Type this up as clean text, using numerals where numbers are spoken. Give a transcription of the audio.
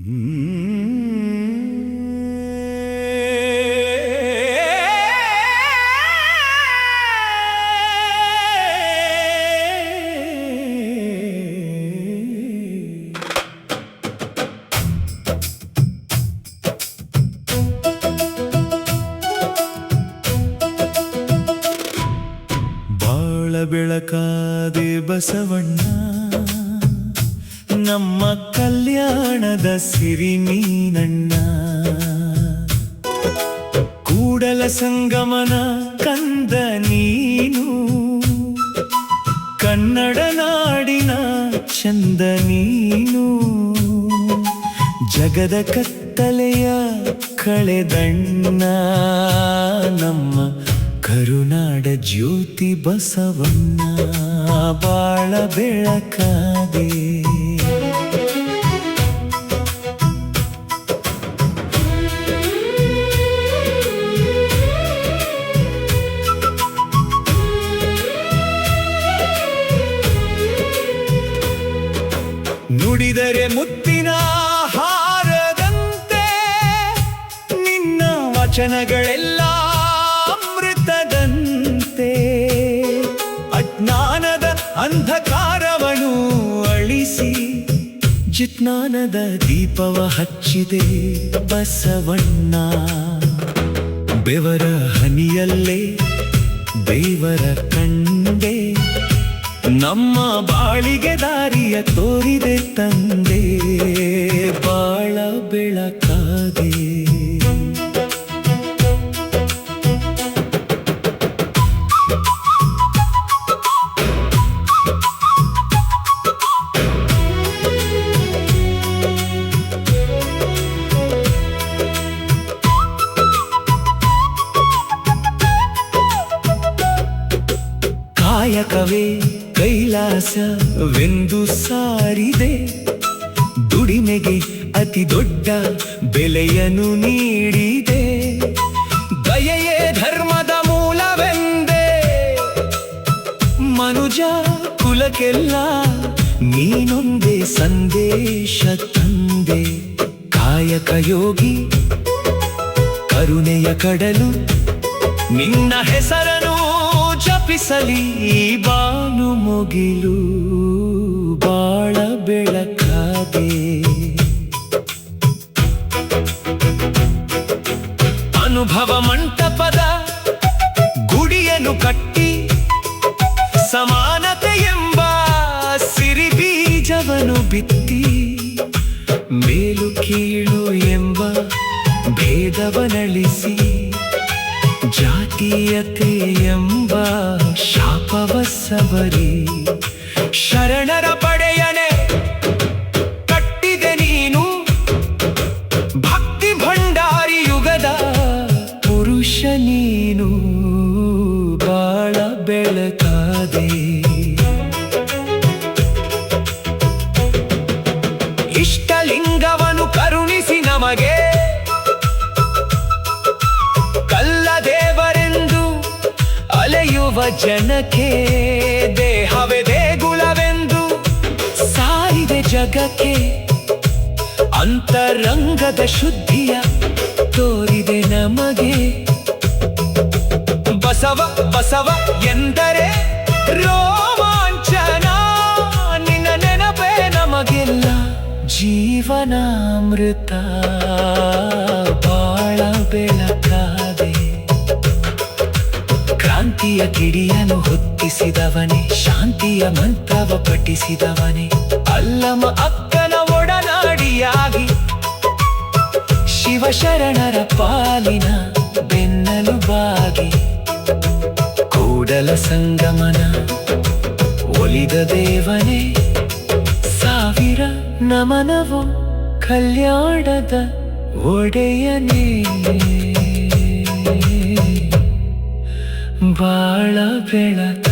ಬಾಳ ಬೆಳಕಾದೆ ಬಸವಣ್ಣ, ನಮ್ಮ ಕಲ್ಯಾಣದ ಸಿರಿ ನೀನಣ್ಣ. ಕೂಡಲ ಸಂಗಮನ ಕಂದ ನೀನು, ಕನ್ನಡ ನಾಡಿನ ಚಂದ ನೀನು. ಜಗದ ಕತ್ತಲೆಯ ಕಳೆದಣ್ಣ, ನಮ್ಮ ಕರುನಾಡ ಜ್ಯೋತಿ ಬಸವಣ್ಣ. ಬಾಳ ಬೆಳಕಾದೆ ನುಡಿದರೆ ಮುತ್ತಿನ ಹಾರದಂತೆ, ನಿನ್ನ ವಚನಗಳೆಲ್ಲ ಅಮೃತದಂತೆ. ಅಜ್ಞಾನದ ಅಂಧಕಾರವನ್ನು ಅಳಿಸಿ ಜಿಜ್ಞಾನದ ದೀಪವ ಹಚ್ಚಿದೆ ಬಸವಣ್ಣ. ಬೆವರ ಹನಿಯಲ್ಲೇ ದೇವರ ಕಂಡೆ, ನಮ್ಮ ಬಾಳಿಗೆ ದಾರಿಯ ತೋರಿದೆ ತಂದೆ. ಬಾಳ ಬೆಳಕಾದೆ ಕಾಯಕವೇ ಕೈಲಾಸವೆಂದು ಸಾರಿದೆ, ದುಡಿಮೆಗೆ ಅತಿ ದೊಡ್ಡ ಬೆಲೆಯನ್ನು ನೀಡಿದೆ. ದಯೆಯೇ ಧರ್ಮದ ಮೂಲವೆಂದೇ ಮನುಜ ಕುಲಕ್ಕೆಲ್ಲ ನೀನೊಂದೇ ಸಂದೇಶ ತಂದೆ. ಕಾಯಕ ಯೋಗಿ ಕರುಣೆಯ ಕಡಲು, ನಿನ್ನ ಹೆಸರನ್ನು ಜಪಿಸಲಿ ಬಾನು ಮುಗಿಲು. ಬಾಳ ಬೆಳಕಾದೆ ಅನುಭವ ಮಂಟಪದ ಗುಡಿಯನ್ನು ಕಟ್ಟಿ, ಸಮಾನತೆ ಎಂಬ ಸಿರಿ ಬೀಜವನ್ನು ಬಿತ್ತಿ. ಮೇಲು ಕೀಳು ಎಂಬ ಭೇದವನಳಿಸಿ, ಜಾತೀಯತೆ ಎಂಬ ಶಾಪವ ಸವರಿ. ಶರಣರ ಪಡೆಯನೆ ಕಟ್ಟಿದೆ ನೀನು, ಭಕ್ತಿ ಭಂಡಾರಿ ಯುಗದ ಪುರುಷ ನೀನು. ಬಾಳ ಬೆಳಕಾದೆ ಇಷ್ಟಲಿಂಗವನ್ನು ಕರುಣಿಸಿ ನಮಗೆ, ಅಲೆಯುವ ಜನಕ್ಕೆ ದೇಹವೇ ದೇಗುಲವೆಂದು ಸಾರಿದೆ ಜಗಕ್ಕೆ. ಅಂತರಂಗದ ಶುದ್ಧಿಯ ತೋರಿದೆ ನಮಗೆ. ಬಸವ ಬಸವ ಎಂದರೆ ರೋಮಾಂಚನ, ನಿನ್ನ ನೆನಪೇ ನಮಗೆಲ್ಲ ಜೀವನಾಮೃತ. ಬಾಳ ಬೆಳಕಾದೆ ಕ್ರಾಂತಿಯ ಕಿಡಿಯನ್ನು ಹೊತ್ತಿಸಿದವನೇ, ಶಾಂತಿಯ ಮಂತ್ರವ ಪಠಿಸಿದವನೇ. ಅಲ್ಲಮ ಅಕ್ಕನ ಒಡನಾಡಿಯಾಗಿ ಶಿವಶರಣರ ಪಾಲಿನ ಬೆನ್ನೆಲುಬಾಗಿ. ಕೂಡಲ ಸಂಗಮನ ಒಲಿದ ದೇವನೇ, ಸಾವಿರ ನಮನವು ಕಲ್ಯಾಣದ ಒಡೆಯನೇ. ಬಾಳ ಬೆಳಕ